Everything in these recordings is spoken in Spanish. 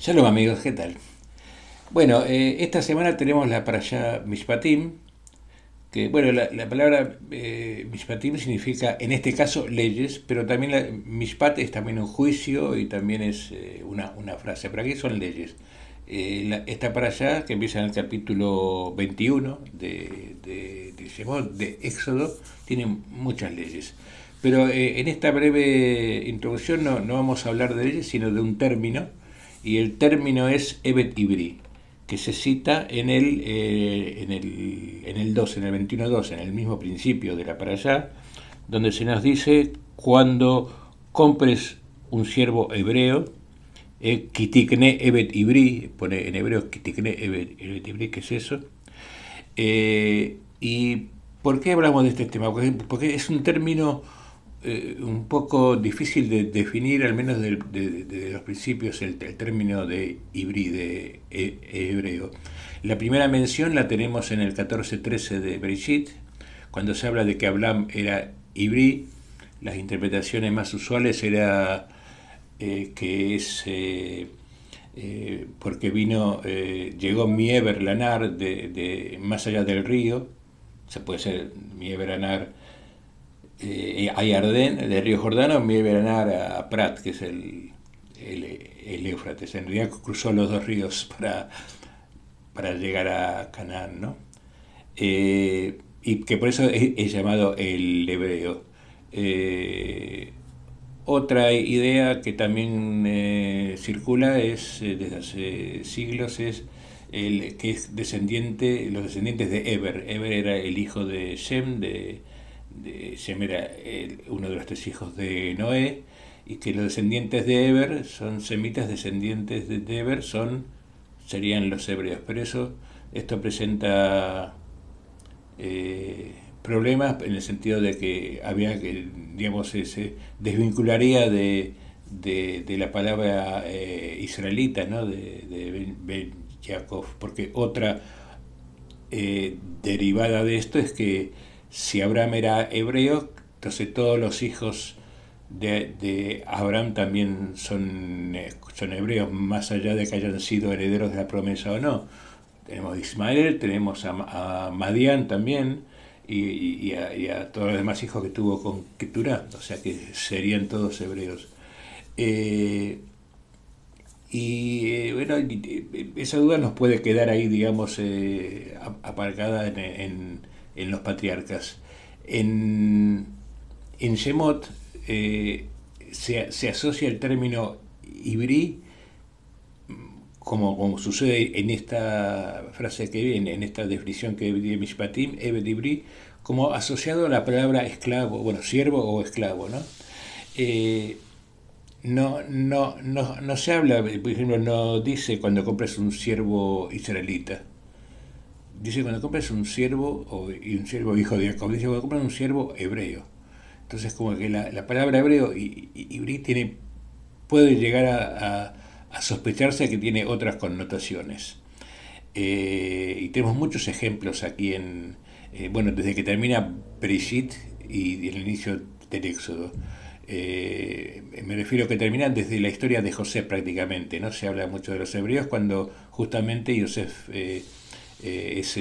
Shalom amigos, ¿qué tal? Bueno, esta semana tenemos la parashá Mishpatim, que bueno, la palabra Mishpatim significa en este caso leyes, pero también Mishpat es también un juicio y también es una frase. ¿Para qué son leyes? Esta parashá, que empieza en el capítulo 21 de Shemot, de Éxodo, tiene muchas leyes. Pero en esta breve introducción no vamos a hablar de leyes, sino de un término, y el término es Evet Ibri, que se cita en el 2, en el 21.2, en el mismo principio de la para allá, donde se nos dice: cuando compres un siervo hebreo, kitikne evet ibri, pone en hebreo kitikne evet ibri, ¿qué es eso? ¿Y por qué hablamos de este tema? Porque es un término un poco difícil de definir, al menos de los principios, el término de ibrí, de hebreo. La primera mención la tenemos en el 14:13 de Bereshit, cuando se habla de que Abram era ibrí. Las interpretaciones más usuales era que es porque llegó Mieber Lanar más allá del río. Se puede ser Mieber Lanar a Yardén, del río Jordano, Mieber Lanar a Prat, que es el Éufrates. En realidad cruzó los dos ríos para llegar a Canaán, ¿no? Y que por eso es llamado el hebreo. Eh, Otra idea que también circula desde hace siglos es que es los descendientes de Eber. Eber era el hijo de Shem, Shem era uno de los tres hijos de Noé, y que los descendientes de Eber son semitas, descendientes de Eber serían los hebreos. Pero esto presenta problemas en el sentido de que había que, digamos, se desvincularía de la palabra israelita, ¿no? De Ben Yaakov, porque otra derivada de esto es que si Abraham era hebreo, entonces todos los hijos de Abraham también son hebreos, más allá de que hayan sido herederos de la promesa o no. Tenemos a Ismael, tenemos a Madián también, y a todos los demás hijos que tuvo con Keturah, o sea que serían todos hebreos. Eh, bueno, esa duda nos puede quedar ahí, digamos, aparcada en los patriarcas. En, en Shemot se asocia el término ibrí, como sucede en esta frase que viene, en esta definición que viene Mishpatim, Evet Ibri, como asociado a la palabra esclavo, bueno, siervo o esclavo, ¿no? Eh, no se habla, por ejemplo, no dice cuando compras un siervo israelita. Dice cuando compras un siervo y un siervo hijo de Jacob. Dice cuando compras un siervo hebreo. Entonces, como que la palabra hebreo y ibrí puede llegar a sospecharse que tiene otras connotaciones. Y tenemos muchos ejemplos aquí bueno, desde que termina Bereshit y el inicio del Éxodo. Me refiero a que terminan desde la historia de José prácticamente, ¿no? Se habla mucho de los hebreos cuando justamente Yosef es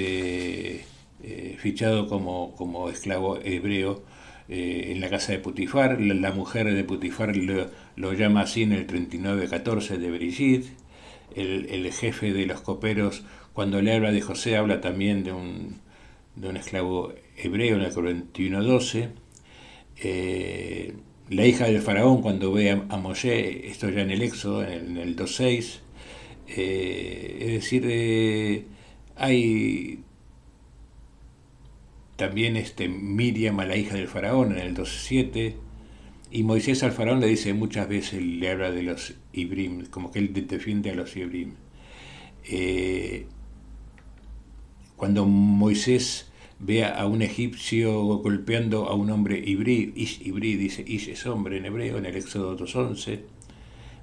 fichado como esclavo hebreo en la casa de Putifar. La mujer de Putifar lo llama así en el 39:14 de Bereshit. El jefe de los coperos, cuando le habla de José, habla también de un esclavo hebreo en el 41:12. La hija del faraón, cuando ve a Moshe, esto ya en el Éxodo, en el 2:6. Es decir, hay también Miriam a la hija del faraón en el 2:7. Y Moisés al faraón le dice muchas veces, le habla de los Ibrim, como que él defiende a los Ibrim. Eh, Cuando Moisés ve a un egipcio golpeando a un hombre ibrí, Ish ibrí, dice Ish es hombre en hebreo, en el Éxodo 2:11.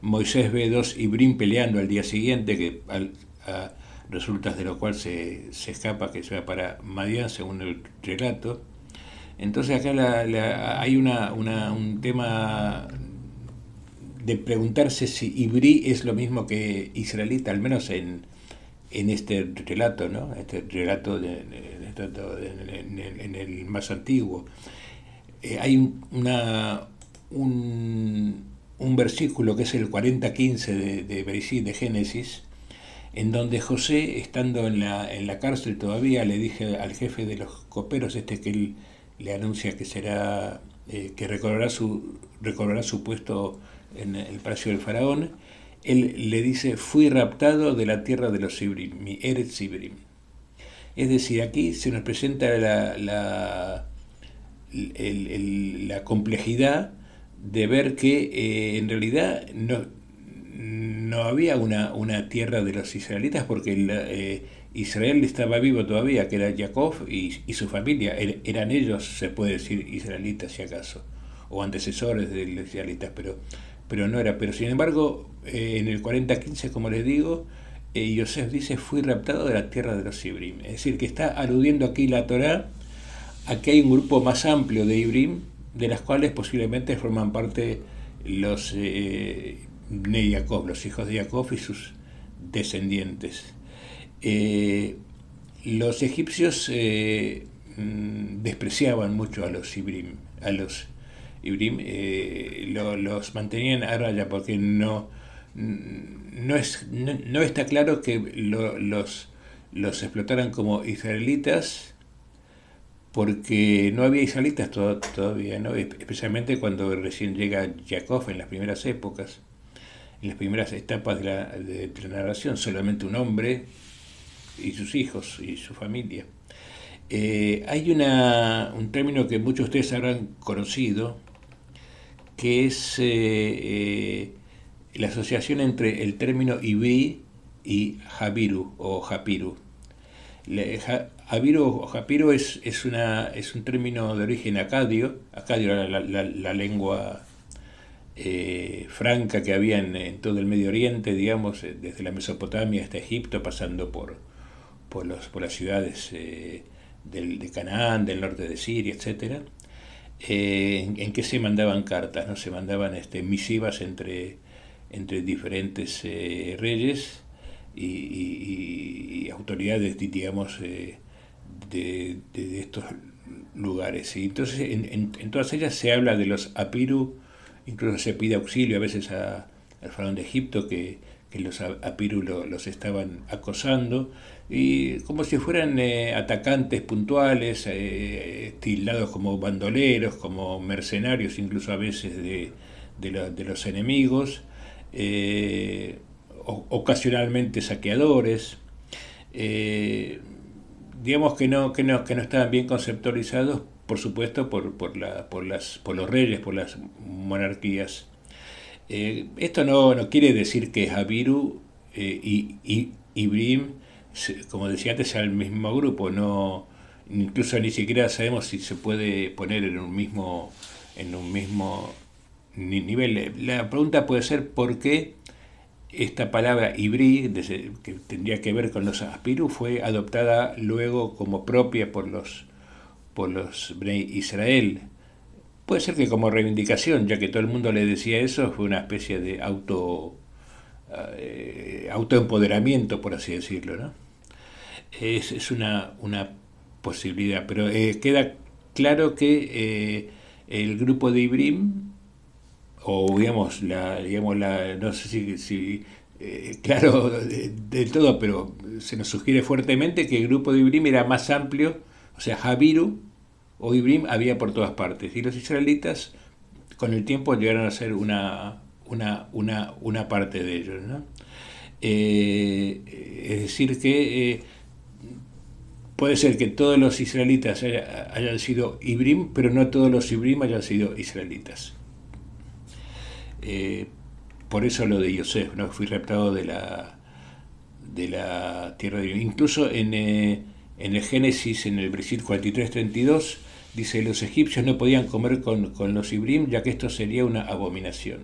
Moisés ve dos ibrim peleando al día siguiente, que resultas de lo cual se escapa, que se va para Madián, según el relato. Entonces acá hay un tema de preguntarse si Ivrí es lo mismo que israelita, al menos en este relato, ¿no? Este relato en el más antiguo. Hay un versículo que es el 40:15 de Bereshit, de Génesis, en donde José, estando en la cárcel todavía, le dije al jefe de los coperos que él le anuncia que será que recobrará su puesto en el palacio del faraón. Él le dice: fui raptado de la tierra de los Ibrim, mi Eretz Ibrim. Es decir, aquí se nos presenta la complejidad de ver que en realidad no había una tierra de los israelitas, porque Israel estaba vivo todavía, que era Jacob y su familia. Eran ellos, se puede decir, israelitas si acaso, o antecesores de los israelitas, pero no era. Pero sin embargo, en el 40:15, como les digo, Yosef dice: fui raptado de la tierra de los Ibrim. Es decir, que está aludiendo aquí la Torá a que hay un grupo más amplio de Ibrim, de las cuales posiblemente forman parte los Bnei Jacob, los hijos de Jacob y sus descendientes. Los egipcios despreciaban mucho a los Ibrim, los mantenían a raya, porque no está claro que los explotaran como israelitas, porque no había israelitas todavía, ¿no? Especialmente cuando recién llega Jacob, en las primeras épocas, en las primeras etapas de la narración, solamente un hombre y sus hijos y su familia. Hay un término que muchos de ustedes habrán conocido, que es la asociación entre el término Ibrí y Jabiru o Japiru. Jabiru o Japiru es un término de origen acadio. Acadio era la lengua franca que había en todo el Medio Oriente, digamos, desde la Mesopotamia hasta Egipto, pasando por las ciudades de Canaán, del norte de Siria, etcétera, en que se mandaban cartas, ¿no? Se mandaban misivas entre diferentes reyes y autoridades, digamos, de estos lugares. Y entonces en todas ellas se habla de los Apiru, incluso se pide auxilio a veces al faraón de Egipto, que los Apiru los estaban acosando, y como si fueran atacantes puntuales, tildados como bandoleros, como mercenarios, incluso a veces de los enemigos, ocasionalmente saqueadores. Digamos que no estaban bien conceptualizados, por supuesto, por los reyes, por las monarquías. Esto no quiere decir que Jabiru y Ibrim, como decía antes, sea el mismo grupo. No, incluso ni siquiera sabemos si se puede poner en un mismo nivel. La pregunta puede ser por qué esta palabra Ibrí, que tendría que ver con los Apiru, fue adoptada luego como propia por los Bnei Israel. Puede ser que como reivindicación, ya que todo el mundo le decía eso, fue una especie de autoempoderamiento, por así decirlo, ¿no? Es una posibilidad, pero queda claro que el grupo de Ibrim, o digamos, no sé si claro del todo, pero se nos sugiere fuertemente que el grupo de Ibrim era más amplio, o sea, Jabiru o Ibrim había por todas partes, y los israelitas con el tiempo llegaron a ser una parte de ellos, ¿no? Es decir que puede ser que todos los israelitas hayan sido Ibrim, pero no todos los Ibrim hayan sido israelitas. Por eso lo de Yosef, ¿no? Fui raptado de la tierra de... Incluso en el Génesis, en el Bereshit 43:32, dice: los egipcios no podían comer con los Ibrim, ya que esto sería una abominación.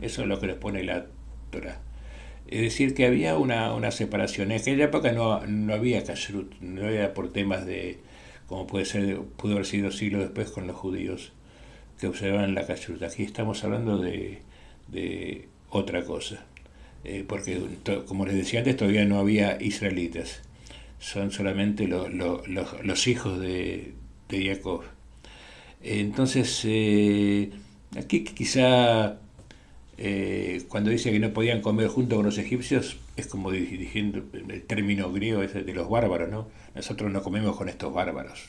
Eso es lo que nos pone la Torah. Es decir, que había una separación. En aquella época no había kashrut, no era por temas de, como pudo haber sido siglos después con los judíos que observaban la kashrut. Aquí estamos hablando de de otra cosa. Porque, como les decía antes, todavía no había israelitas. Son solamente los hijos de Jacob. Entonces, aquí quizá cuando dice que no podían comer junto con los egipcios, es como diciendo el término griego ese de los bárbaros, ¿no? Nosotros no comemos con estos bárbaros.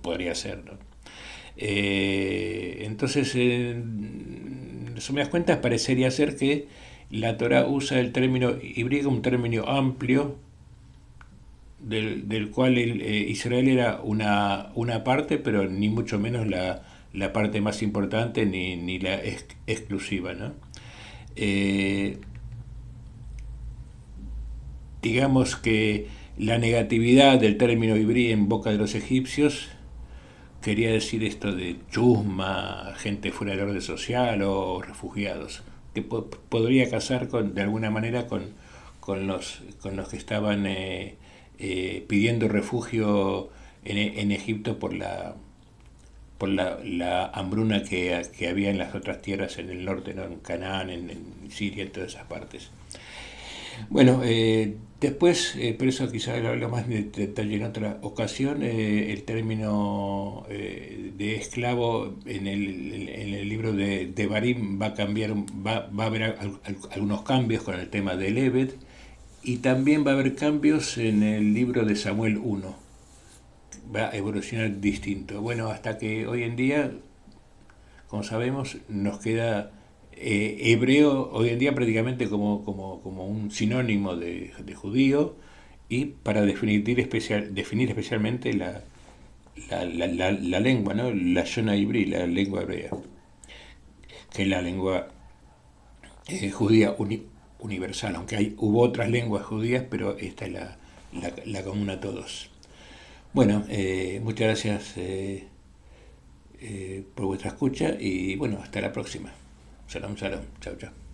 Podría ser, ¿no? Entonces, en resumidas cuentas, parecería ser que la Torah usa el término híbrido, un término amplio, del cual Israel era una parte, pero ni mucho menos la parte más importante ni la exclusiva, ¿no? Eh, digamos que la negatividad del término ibrí en boca de los egipcios quería decir esto de chusma, gente fuera del orden social o refugiados, que podría casar de alguna manera con los que estaban pidiendo refugio en Egipto por la hambruna que había en las otras tierras en el norte, ¿no? En Canaán, en Siria, en todas esas partes. Bueno, después, pero eso quizás lo hablo más de detalle en otra ocasión, el término de esclavo en el libro de Barim va a cambiar, va a haber algunos cambios con el tema del Ebed, y también va a haber cambios en el libro de Samuel 1, va a evolucionar distinto. Bueno, hasta que hoy en día, como sabemos, nos queda hebreo hoy en día prácticamente como un sinónimo de judío, y para definir especialmente la lengua, ¿no? La Shona Ibrí, la lengua hebrea, que es la lengua judía universal, aunque hubo otras lenguas judías, pero esta es la común a todos. Bueno, muchas gracias por vuestra escucha y bueno, hasta la próxima. Shalom, shalom. Chao, chao.